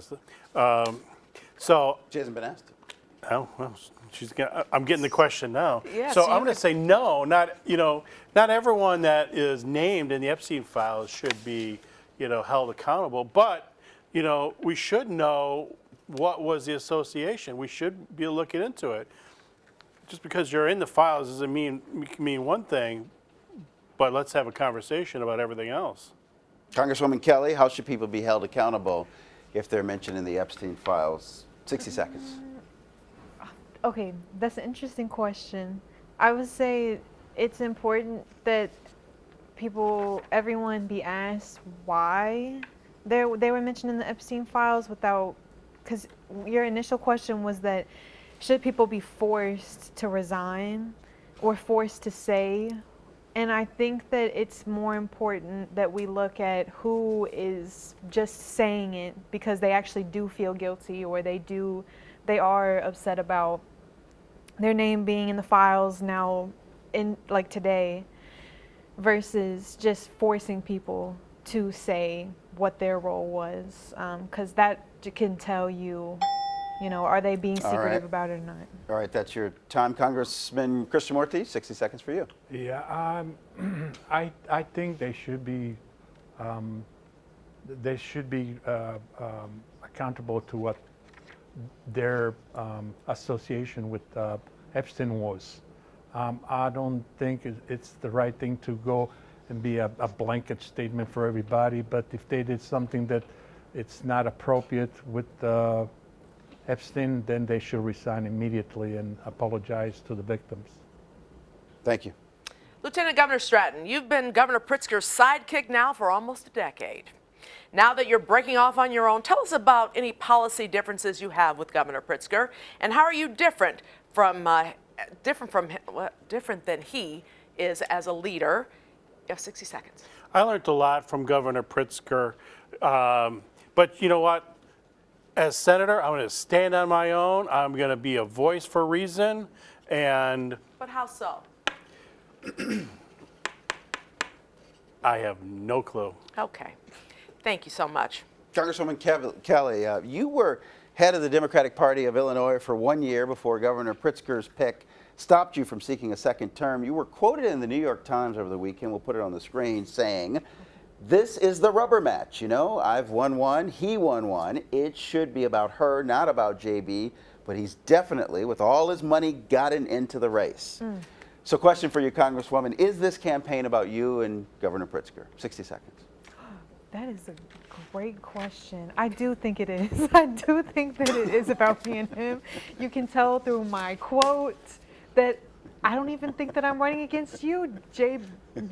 So, She hasn't been asked. oh, well, I'm getting the question now. Yeah, So so I'm you going to say no. Not everyone that is named in the Epstein files should be, held accountable. But, we should know what was the association. We should be looking into it. Just because you're in the files doesn't mean one thing. But let's have a conversation about everything else. Congresswoman Kelly, how should people be held accountable if they're mentioned in the Epstein files? 60 seconds. Okay, that's an interesting question. I would say it's important that everyone be asked why they were mentioned in the Epstein files because your initial question was that should people be forced to resign or forced to say? And I think that it's more important that we look at who is just saying it because they actually do feel guilty or they are upset about their name being in the files now in like today versus just forcing people to say what their role was because that can tell you, are they being secretive about it or not? All right, that's your time. Congressman Krishnamurthy, 60 seconds for you. Yeah, I think they should be accountable to what their association with Epstein was. I don't think it's the right thing to go and be a blanket statement for everybody, but if they did something that it's not appropriate with Epstein, then they should resign immediately and apologize to the victims. Thank you. Lieutenant Governor Stratton, you've been Governor Pritzker's sidekick now for almost a decade. Now that you're breaking off on your own, tell us about any policy differences you have with Governor Pritzker, and how are you different than he is as a leader? You have 60 seconds. I learned a lot from Governor Pritzker, but you know what? As senator, I'm going to stand on my own. I'm going to be a voice for reason, and But how so? I have no clue. Okay. Thank you so much. Congresswoman Kelly, you were head of the Democratic Party of Illinois for 1 year before Governor Pritzker's pick stopped you from seeking a second term. You were quoted in the New York Times over the weekend, we'll put it on the screen, saying, "This is the rubber match, I've won one, he won one. It should be about her, not about JB, but he's definitely, with all his money, gotten into the race." So question for you, Congresswoman, is this campaign about you and Governor Pritzker? 60 seconds. That is a great question. I do think it is. I do think that it is about me and him. You can tell through my quote that I don't even think that I'm running against you.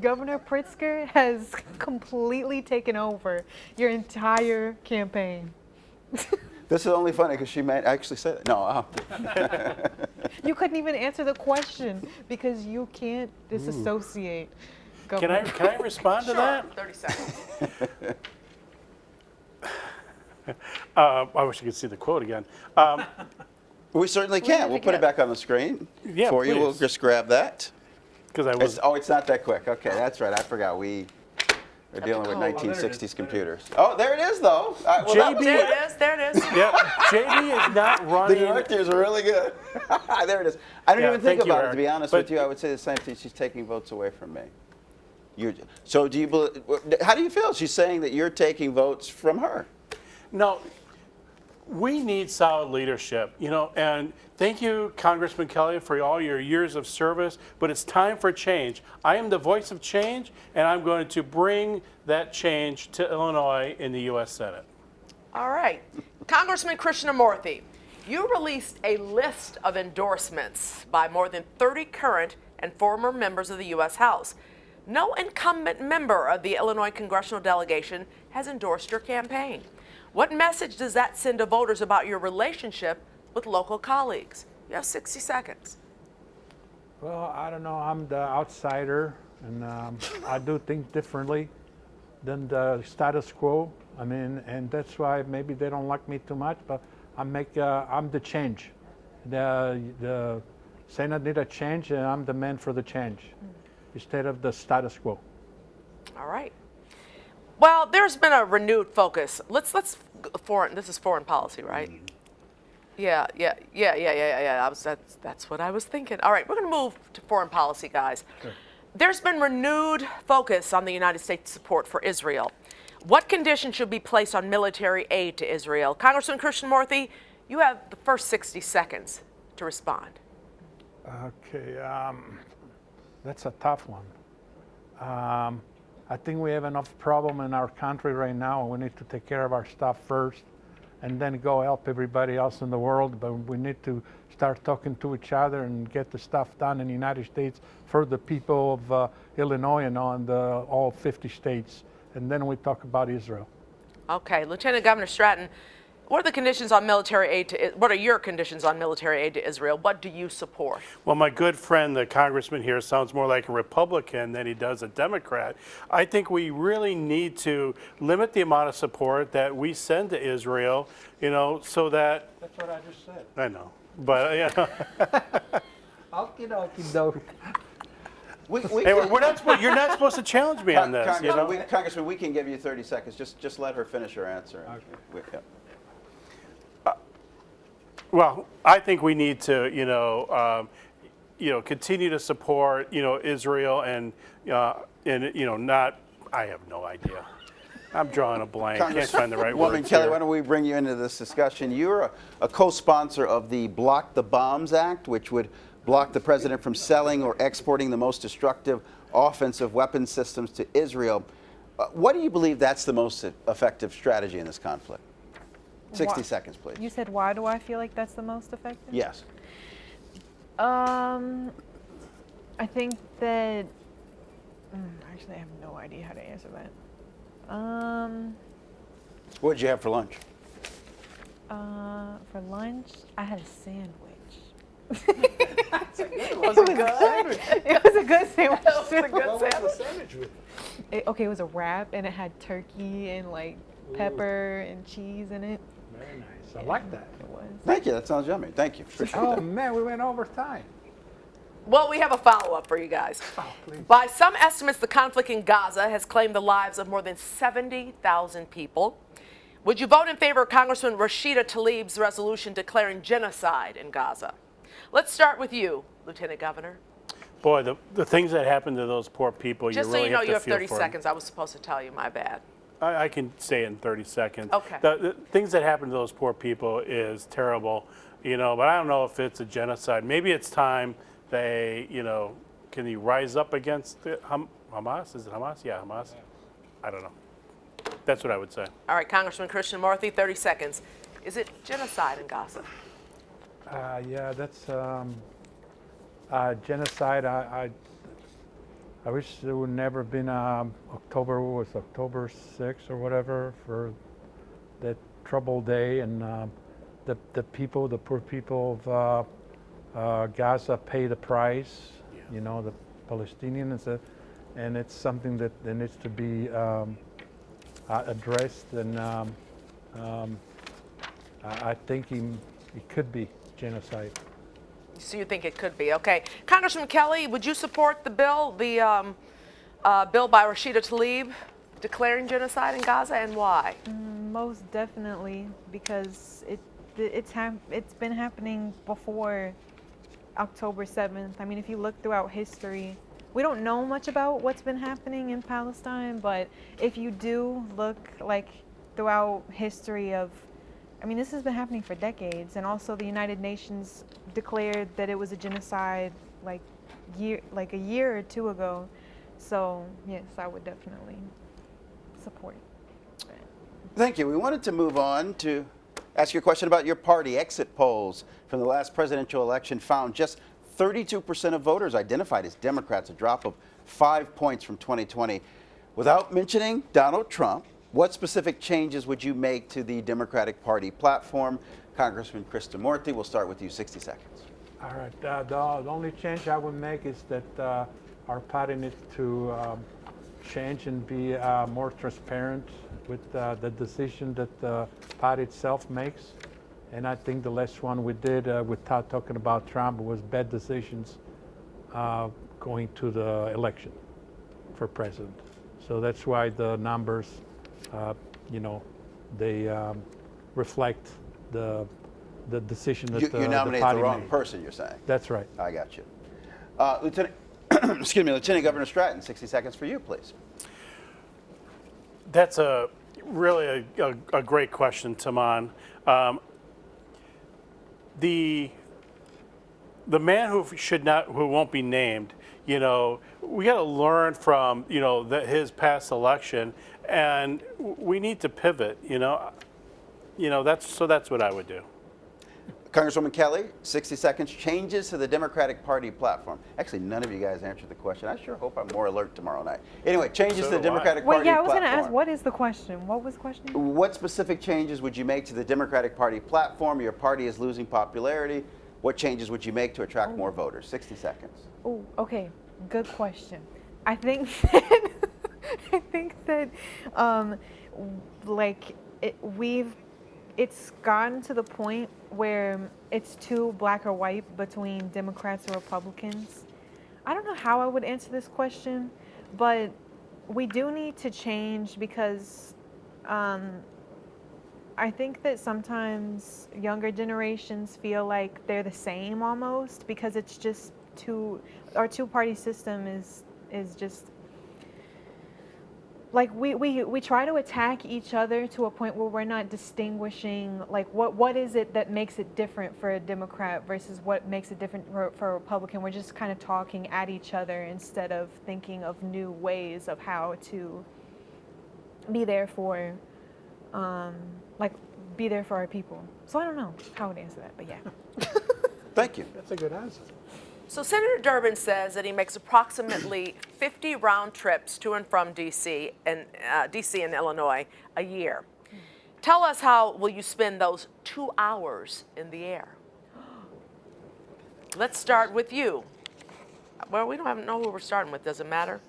Governor Pritzker has completely taken over your entire campaign. This is only funny because she might actually say that. No. You couldn't even answer the question because you can't disassociate. Can I respond to that? 30 seconds. I wish you could see the quote again. We certainly can. We'll put it back on the screen Yeah, for you. please. We'll just grab that. Because I was. It's not that quick. Okay, that's right. I forgot. We are dealing with 1960s computers. Oh, there it is, though. JB. There it is. Yeah, JB is not The running. directors are really good. There it is. I don't Yeah, even think thank you, about it, Eric. to be honest But- with you. I would say the same thing. She's taking votes away from me. So do you believe, how do you feel? She's saying that you're taking votes from her. No, we need solid leadership, and thank you, Congressman Kelly, for all your years of service, but it's time for change. I am the voice of change, and I'm going to bring that change to Illinois in the U.S. Senate. All right. Congressman Krishnamurthy, you released a list of endorsements by more than 30 current and former members of the U.S. House. No incumbent member of the Illinois congressional delegation has endorsed your campaign. What message does that send to voters about your relationship with local colleagues? You have 60 seconds. Well, I don't know. I'm the outsider, and I do think differently than the status quo. I mean, and that's why maybe they don't like me too much. But I'm the change. The Senate need a change, and I'm the man for the change instead of the status quo. All right. Well, there's been a renewed focus. This is foreign policy, right? Yeah. That's what I was thinking. All right, we're going to move to foreign policy, guys. Sure. There's been renewed focus on the United States' support for Israel. What conditions should be placed on military aid to Israel? Congressman Krishnamurthy, you have the first 60 seconds to respond. Okay, that's a tough one. I think we have enough problem in our country right now. We need to take care of our stuff first and then go help everybody else in the world. But we need to start talking to each other and get the stuff done in the United States for the people of Illinois and on all 50 states. And then we talk about Israel. Okay, Lieutenant Governor Stratton, what are your conditions on military aid to Israel? What do you support? Well, my good friend, the congressman here, sounds more like a Republican than he does a Democrat. I think we really need to limit the amount of support that we send to Israel, so that, That's what I just said. I know, but, you're not supposed to challenge me on this, Congressman, we can give you 30 seconds. Just let her finish her answer. Okay. Well, I think we need to, continue to support, Israel and not. I have no idea. I'm drawing a blank. Can't find the right Woman words Kelly, here. why don't we bring you into this discussion? You're a co-sponsor of the Block the Bombs Act, which would block the president from selling or exporting the most destructive offensive weapons systems to Israel. What do you believe that's the most effective strategy in this conflict? 60 seconds, please. You said, why do I feel like that's the most effective? Yes. I think that. Actually, I have no idea how to answer that. What did you have for lunch? For lunch, I had a sandwich. Was it good? It was a good sandwich. That was a good sandwich. Okay, it was a wrap, and it had turkey and pepper and cheese in it. Very nice. I like that. It was. Thank you. That sounds yummy. Thank you. Appreciate Oh that. man, we went over time. Well, we have a follow-up for you guys. Please. By some estimates, the conflict in Gaza has claimed the lives of more than 70,000 people. Would you vote in favor of Congressman Rashida Tlaib's resolution declaring genocide in Gaza? Let's start with you, Lieutenant Governor. Boy, the things that happen to those poor people, Just you so really you know, have to you have feel 30 for 'em. seconds. I was supposed to tell you, my bad. I can say it in 30 seconds. Okay. The things that happen to those poor people is terrible, but I don't know if it's a genocide. Maybe it's time they, can he rise up against Hamas? Is it Hamas? Yeah, Hamas. I don't know. That's what I would say. All right, Congressman Krishnamurthy, 30 seconds. Is it genocide in Gaza? Yeah, that's genocide. I wish there would never been October 6th or whatever for that troubled day, and the poor people of Gaza pay the price. Yeah. The Palestinians, and it's something that needs to be addressed. And I think it could be genocide. So you think it could be. Okay. Congressman Kelly, would you support the bill, bill by Rashida Tlaib declaring genocide in Gaza, and why? Most definitely, because it's been happening before October 7th. I mean, if you look throughout history, we don't know much about what's been happening in Palestine, but if you do look throughout history this has been happening for decades, and also the United Nations declared that it was a genocide a year or two ago. So yes, I would definitely support that. Thank you. We wanted to move on to ask you a question about your party. Exit polls from the last presidential election found just 32% of voters identified as Democrats, a drop of 5 points from 2020. Without mentioning Donald Trump, what specific changes would you make to the Democratic Party platform? Congressman Krishnamurthy, we'll start with you, 60 seconds. All right. The only change I would make is that our party needs to change and be more transparent with the decision that the party itself makes. And I think the last one we did without talking about Trump was bad decisions going to the election for president. So that's why the numbers you know, they reflect the decision that You the nominated party the wrong made. person, you're saying. That's right. I got you. Lieutenant, excuse me, Lieutenant Governor Stratton, 60 seconds for you, please. That's a really a great question, Taman. The man who won't be named, you know, we got to learn from, you know, his past election, and we need to pivot. You know, that's what I would do. Congresswoman Kelly, 60 seconds, changes to the Democratic Party platform. Actually, none of you guys answered the question. I sure hope I'm more alert tomorrow night. Anyway, changes to the do I. Democratic Wait, Party yeah, I was platform. going to ask, what is the question? What was the question? What specific changes would you make to the Democratic Party platform? Your party is losing popularity. What changes would you make to attract more voters? 60 seconds. Oh, okay. Good question. I think that I think that like it's gotten to the point where it's too black or white between Democrats or Republicans. I don't know how I would answer this question, but we do need to change because I think that sometimes younger generations feel like they're the same almost because it's just our two-party system is just like we try to attack each other to a point where we're not distinguishing like what is it that makes it different for a Democrat versus what makes it different for a Republican. We're just kind of talking at each other instead of thinking of new ways of how to be there for be there for our people. So I don't know how I would answer that, but yeah. Thank you. That's a good answer. So Senator Durbin says that he makes approximately 50 round trips to and from D.C. and Illinois a year. Tell us how will you spend those 2 hours in the air? Let's start with you. Well, we don't know who we're starting with. Does it matter?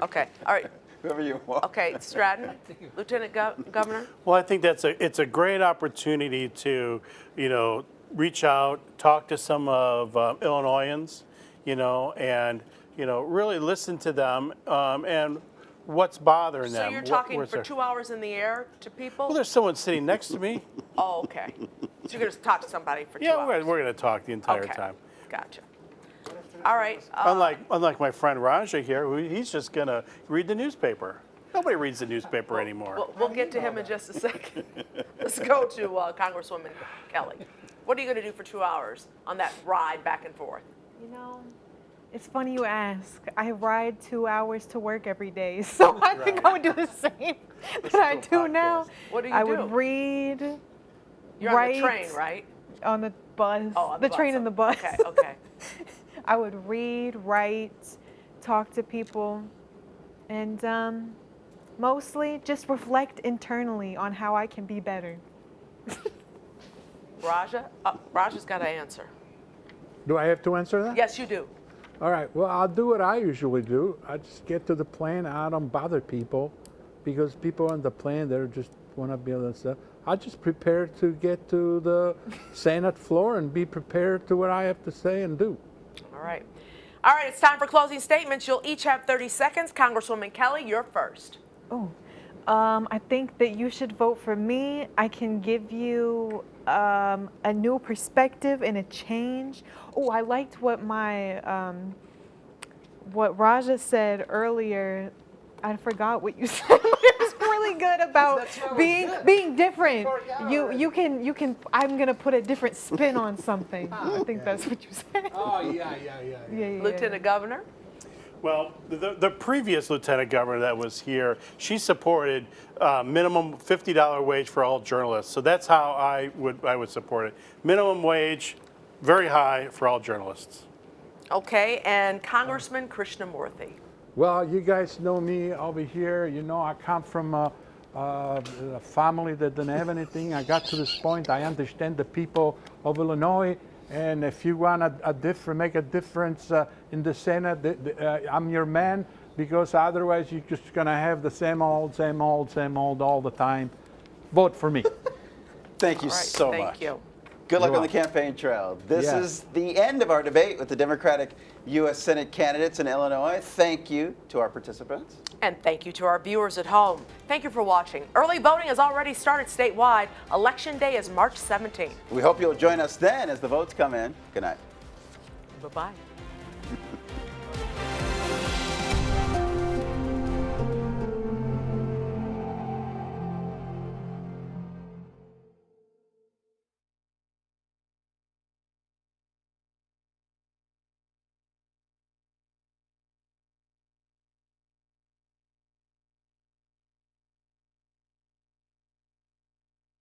Okay. All right. Whoever you want. Okay, Stratton, Lieutenant Governor. Well, I think it's a great opportunity to, you know, reach out, talk to some of Illinoisans, you know, and you know, really listen to them and what's bothering So them. you're talking where's for their- 2 hours in the air to people? Well, there's someone sitting next to me. Oh, okay. So you're going to talk to somebody for 2 Yeah, hours? we're going to talk the entire Okay. time. Gotcha. All right. Unlike my friend Raja here, he's just going to read the newspaper. Nobody reads the newspaper anymore. We'll get to him in just a second. Let's go to Congresswoman Kelly. What are you going to do for 2 hours on that ride back and forth? You know, it's funny you ask. I ride 2 hours to work every day, so I think I would do the same that I do now. What do you I do? would read, You're on the write, train, right? on the bus, Oh, on the bus. train and the bus. Okay, okay. I would read, write, talk to people, and mostly just reflect internally on how I can be better. Raja? Raja's got to answer. Do I have to answer that? Yes, you do. All right. Well, I'll do what I usually do. I just get to the plane. I don't bother people because people on the plane, they just want to be able to stuff. I just prepare to get to the Senate floor and be prepared to what I have to say and do. All right. All right, it's time for closing statements. You'll each have 30 seconds. Congresswoman Kelly, you're first. Oh, I think that you should vote for me. I can give you a new perspective and a change. Oh, I liked what what Raja said earlier. I forgot what you said. It was really good about being different. You can. I'm gonna put a different spin on something. I think that's what you said. Oh, yeah. Yeah. Lieutenant Governor? Well, the previous lieutenant governor that was here, she supported minimum $50 wage for all journalists. So that's how I would support it. Minimum wage, very high for all journalists. Okay, and Congressman Krishnamurthy. Well, you guys know me over here. You know, I come from a family that didn't have anything. I got to this point. I understand the people of Illinois. And if you want make a difference in the Senate, I'm your man, because otherwise you're just going to have the same old all the time. Vote for me. Thank you All right, so much. thank you. Good luck You're on the campaign trail. This Yes. is the end of our debate with the Democratic U.S. Senate candidates in Illinois. Thank you to our participants. And thank you to our viewers at home. Thank you for watching. Early voting has already started statewide. Election day is March 17th. We hope you'll join us then as the votes come in. Good night. Bye-bye.